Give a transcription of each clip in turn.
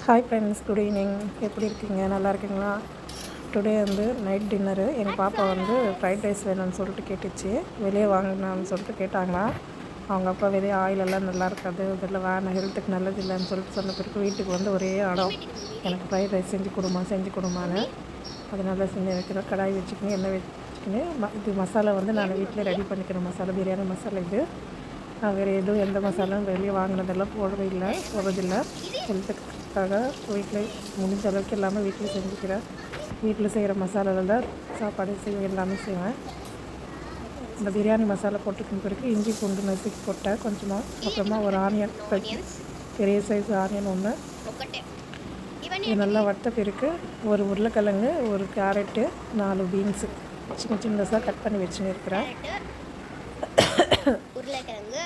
Hi friends, good evening. எப்படி இருக்கீங்க? நல்லா இருக்கீங்களா? டுடே வந்து நைட் டின்னரு. எங்கள் பாப்பா வந்து ஃப்ரைட் ரைஸ் வேணும்னு சொல்லிட்டு கேட்டுச்சு. வெளியே வாங்கினான்னு சொல்லிட்டு கேட்டாங்களா. அவங்க அப்பா வெளியே ஆயிலெல்லாம் நல்லா இருக்காது, இதெல்லாம் வேணாம், ஹெல்த்துக்கு நல்லது இல்லைன்னு சொல்லிட்டு சொன்ன பிறகு வீட்டுக்கு வந்து ஒரே அடம், எனக்கு ஃப்ரைட் ரைஸ் செஞ்சு கொடுமான்னு. அதனால செஞ்சு வைக்கிறேன். கடாய் வச்சுக்கின்னு எண்ணெய் வச்சுக்கின்னு இது மசாலா வந்து நான் வீட்டிலே ரெடி பண்ணிக்கிறேன். மசாலா, பிரியாணி மசாலா இது. நான் வேறு எதுவும் எந்த மசாலாவும் வெளியே வாங்கினதெல்லாம் போடுறதில்லை. ஹெல்த்துக்காக வீட்டில் முடிஞ்ச அளவுக்கு எல்லாமே வீட்டில் செஞ்சுக்கிறேன். வீட்டில் செய்கிற மசாலாவில் தான் சாப்பாடு எல்லாமே செய்வேன். இந்த பிரியாணி மசாலா போட்டுக்கின பிறகு இஞ்சி பூண்டு நசுக்கி போட்டேன் கொஞ்சமாக. அப்புறமா ஒரு ஆனியன், பெரிய சைஸ் ஆனியன் ஒன்று, இது நல்லா வட்ட பிறகு ஒரு உருளைக்கிழங்கு, ஒரு கேரட்டு, 4 பீன்ஸு சின்னதாக கட் பண்ணி வச்சுன்னு இருக்கிறேன். உருளைக்கிழங்கு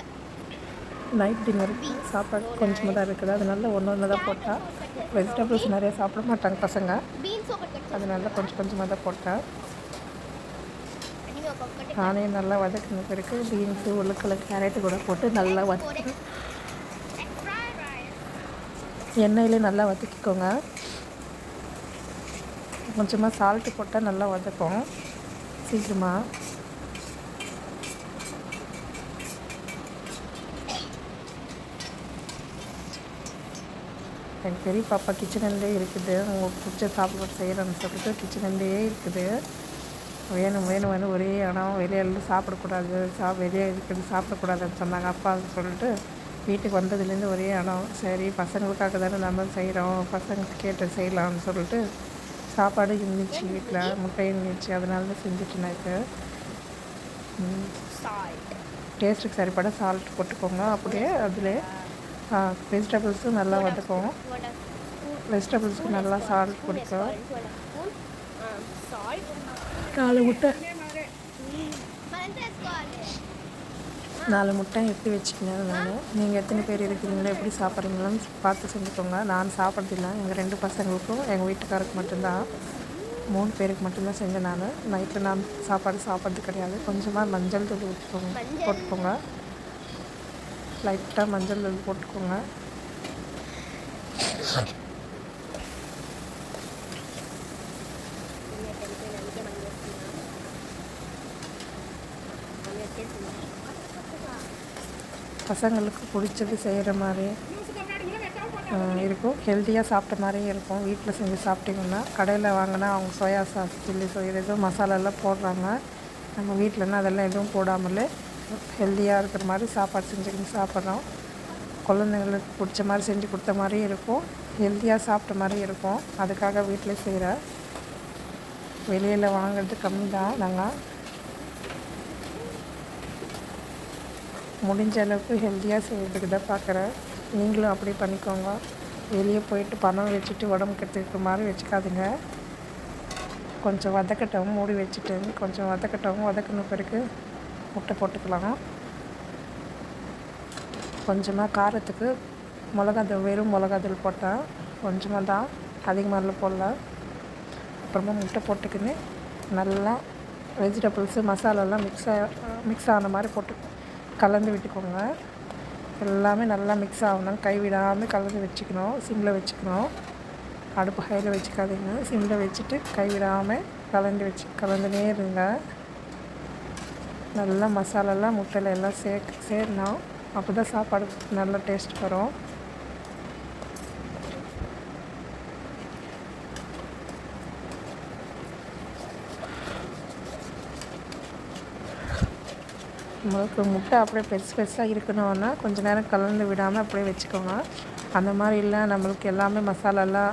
நைட் டின்னர் சாப்பாடு கொஞ்சமாக தான் இருக்குது. அதனால ஒன்று தான் போட்டால், வெஜிடபிள்ஸ் நிறைய சாப்பிட மாட்டாங்க பசங்க, அதனால கொஞ்சமாக தான் போட்டேன். நானே நல்லா வதக்கின பிறகு பீன்ஸு, உருளைக்கிழங்கு, கேரட்டு கூட போட்டு நல்லா வதக்கணும். எண்ணெயிலே நல்லா வதக்கிக்கோங்க. கொஞ்சமாக சால்ட்டு போட்டால் நல்லா வதக்கும் சீக்கிரமாக. எங்கள் பெரிய பாப்பா கிச்சன்லேயே இருக்குது. உங்களுக்கு பிடிச்ச சாப்பாடு செய்கிறேன்னு சொல்லிட்டு கிச்சன்லேயே இருக்குது. வேணும் ஒரே இடம், வெளியெல்லாம் சாப்பிடக்கூடாது, வெளியே இருக்கிறது சாப்பிடக்கூடாதுன்னு சொன்னாங்க அப்பா. சொல்லிட்டு வீட்டுக்கு வந்ததுலேருந்து ஒரே இடம். சரி, பசங்களுக்காக தானே நம்ம செய்கிறோம், பசங்களுக்கு கேட்டு செய்யலாம்னு சொல்லிட்டு சாப்பாடு இருந்துச்சு வீட்டில், முட்டை இருந்துச்சு, அதனால தான் செஞ்சுட்டு எனக்கு. டேஸ்ட்டுக்கு சரிப்பட சால்ட் போட்டுக்கோங்க. அப்படியே அதில் வெஜிடபிள்ஸும் நல்லா வதக்கும். வெஜிடபிள்ஸுக்கு நல்லா சால்ட் பிடிக்கும். 4 முட்டை எப்படி வச்சுக்கினேன் நான். நீங்கள் எத்தனை பேர் இருக்கிறீங்களோ, எப்படி சாப்பிட்றீங்களோன்னு பார்த்து செஞ்சுக்கோங்க. நான் சாப்பிட்றதில்லை. எங்கள் 2 பசங்களுக்கும் எங்கள் வீட்டுக்காருக்கு மட்டும்தான், 3 பேருக்கு மட்டும்தான் செஞ்சேன் நான். நைட்டில் நான் சாப்பாடு சாப்பிட்றது கிடையாது. கொஞ்சமாக மஞ்சள் தூள் போட்டுக்கோங்க. லைட்டாக மஞ்சள் தூள் போட்டுக்கோங்க. பசங்களுக்கு பிடிச்சது செய்கிற மாதிரி இருக்கும், ஹெல்த்தியாக சாப்பிட்ட மாதிரியும் இருக்கும். வீட்டில் செஞ்சு சாப்பிட்டிங்கன்னா, கடையில் வாங்கினா அவங்க சோயா சாஸ், சில்லி எதுவும் மசாலாலாம் போடுறாங்க. நம்ம வீட்டிலன்னா அதெல்லாம் எதுவும் போடாமலே ஹெல்த்தியாக இருக்கிற மாதிரி சாப்பாடு செஞ்சுக்கின்னு சாப்பிட்றோம். குழந்தைங்களுக்கு பிடிச்ச மாதிரி செஞ்சு கொடுத்த மாதிரியும் இருக்கும், ஹெல்த்தியாக சாப்பிட்ட மாதிரியும் இருக்கும். அதுக்காக வீட்டில் செய்கிறேன். வெளியில் வாங்குறது கம்மி தான். நாங்கள் முடிஞ்ச அளவுக்கு ஹெல்த்தியாக செய்கிறதுக்கு தான் பார்க்குறேன். நீங்களும் அப்படி பண்ணிக்கோங்க. வெளியே போயிட்டு பணம் வச்சுட்டு உடம்பு கெடுத்துக்கிற மாதிரி வச்சுக்காதுங்க. கொஞ்சம் வதக்கட்டும், மூடி வச்சுட்டு கொஞ்சம் வதக்கின பிறகு முட்டை போட்டுக்கலாம். கொஞ்சமாக காரத்துக்கு மிளகாத்தூள், வெறும் மிளகாத்தூள் போட்டால் கொஞ்சமாக தான், அதிகமாக போடல. அப்புறமா முட்டை போட்டுக்கின்னு நல்லா வெஜிடபிள்ஸு மசாலாலாம் மிக்ஸ் ஆன மாதிரி போட்டு கலந்து விட்டுக்கோங்க. எல்லாமே நல்லா மிக்ஸ் ஆகணும். கைவிடாமல் கலந்து வச்சுக்கணும். சிம்மில் வச்சுக்கணும். அடுப்பு ஹையில் வச்சுக்காதீங்க, சிம்மில் வச்சுட்டு கைவிடாமல் கலந்துனே இருங்க. நல்லா மசாலாலாம் முட்டையில் எல்லாம் சேரணும். அப்போ தான் சாப்பாடு நல்லா டேஸ்ட் வரும். உங்களுக்கு முட்டை அப்படியே பெருசாக இருக்கணும்னா கொஞ்சம் நேரம் கலந்து விடாமல் அப்படியே வச்சுக்கோங்க. அந்த மாதிரி இல்லை, நம்மளுக்கு எல்லாமே மசாலாலாம்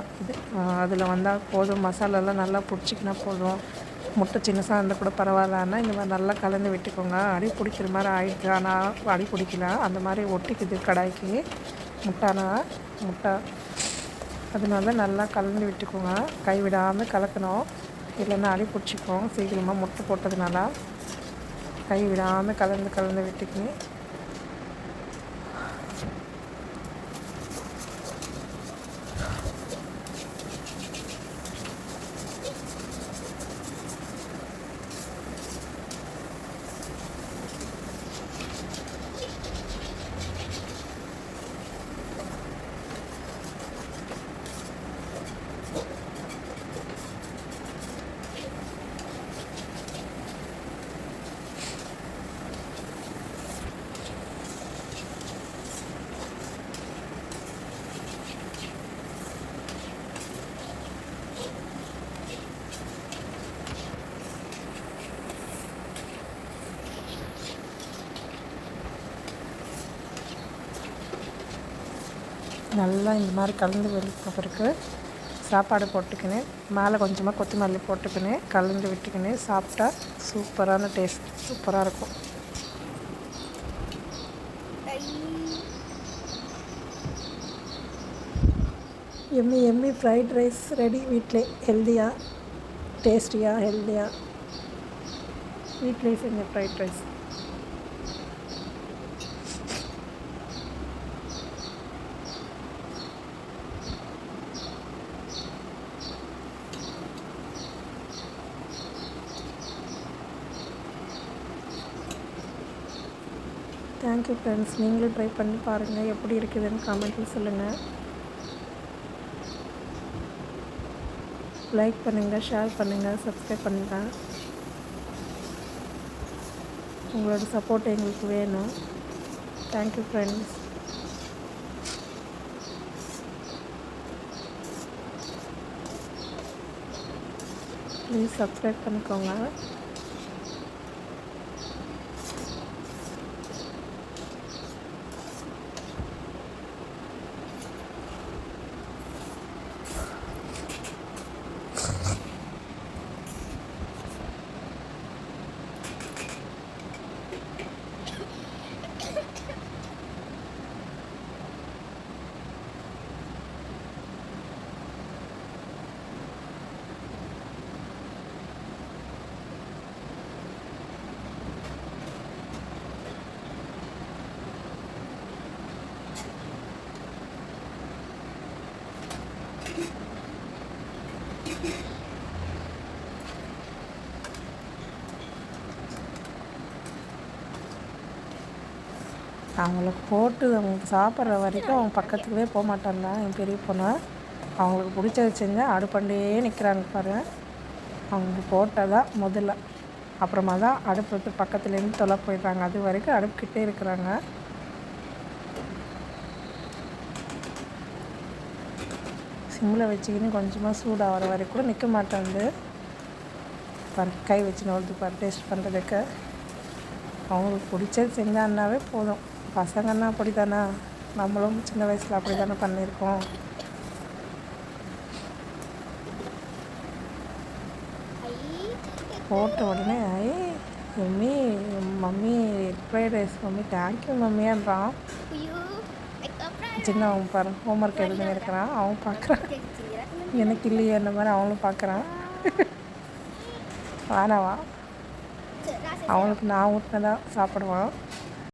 அதில் வந்தால் போதும், மசாலாலாம் நல்லா பிடிச்சிக்கினா போதும், முட்டை சின்னசாக இருந்தால் கூட பரவாயில்லன்னா இந்த மாதிரி நல்லா கலந்து விட்டுக்கோங்க. அடி பிடிக்கிற மாதிரி ஆகிடுது, ஆனால் அடி பிடிக்கல, அந்த மாதிரி ஒட்டிக்குது கடாய்க்கு முட்டை. அதனால நல்லா கலந்து விட்டுக்கோங்க. கைவிடாமல் கலக்கணும், இல்லைன்னா அடி பிடிச்சிக்கும் சீக்கிரமாக முட்டை போட்டதுனால. கைவிடாமல் கலந்து விட்டுக்கணும். நல்லா இந்த மாதிரி கலந்து வெளுத்த பிறகு சாப்பாடு போட்டுக்கின்னு மேலே கொஞ்சமாக கொத்தமல்லி போட்டுக்கின்னு கலந்து விட்டுக்கின்னு சாப்பிட்டா சூப்பரான டேஸ்ட் சூப்பராக இருக்கும். Yummy yummy fried rice ready வீட்டிலே. ஹெல்த்தியாக டேஸ்டியாக ஹெல்த்தியாக வீட்டிலே செஞ்ச ஃப்ரைட் ரைஸ். Thank you friends. நீங்களும் ட்ரை பண்ணி பாருங்கள், எப்படி இருக்குதுன்னு கமெண்ட்டில் சொல்லுங்கள். லைக் பண்ணுங்கள், ஷேர் பண்ணுங்கள், சப்ஸ்கிரைப் பண்ணுங்கள். உங்களோட சப்போர்ட் எங்களுக்கு வேணும். Thank you friends. ப்ளீஸ் சப்ஸ்கிரைப் பண்ணிக்கோங்க. அவங்களுக்கு போட்டு அவங்க சாப்பிட்ற வரைக்கும் அவங்க பக்கத்துக்குள்ளே போக மாட்டாங்க. என் பெரிய பொண்ணு அவங்களுக்கு பிடிச்சது செஞ்சால் அடுப்பாண்டே நிற்கிறாங்க பாரு. அவங்க போட்டால் தான் முதல்ல, அப்புறமா தான் அடுப்பு பக்கத்துலேருந்து தொலை போயிடுறாங்க. அது வரைக்கும் அடுப்புக்கிட்டே இருக்கிறாங்க. சிம்மில் வச்சுக்கின்னு கொஞ்சமாக சூடாக வர வரைக்கும் கூட நிற்க மாட்டாங்க. பாரு கை வச்சுன்னு வருது பாரு டேஸ்ட் பண்ணுறதுக்கு. அவங்களுக்கு பிடிச்சது செஞ்சான்னாவே போதும். பசங்கன்னா அப்படி தானே, நம்மளும் சின்ன வயசில் அப்படி தானே பண்ணியிருக்கோம். போட்ட உடனே mummy mummy fried rice mummy thank you மம்மின்றான். சின்ன அவன் பாரு ஹோம்ஒர்க் எழுதுன்னு இருக்கிறான். அவன் பார்க்குறான், எனக்கு இல்லையே அந்த மாதிரி அவனும் பார்க்குறான். வேணாவா, அவனுக்கு நான் ஊட்டினதான் சாப்பிடுவான்.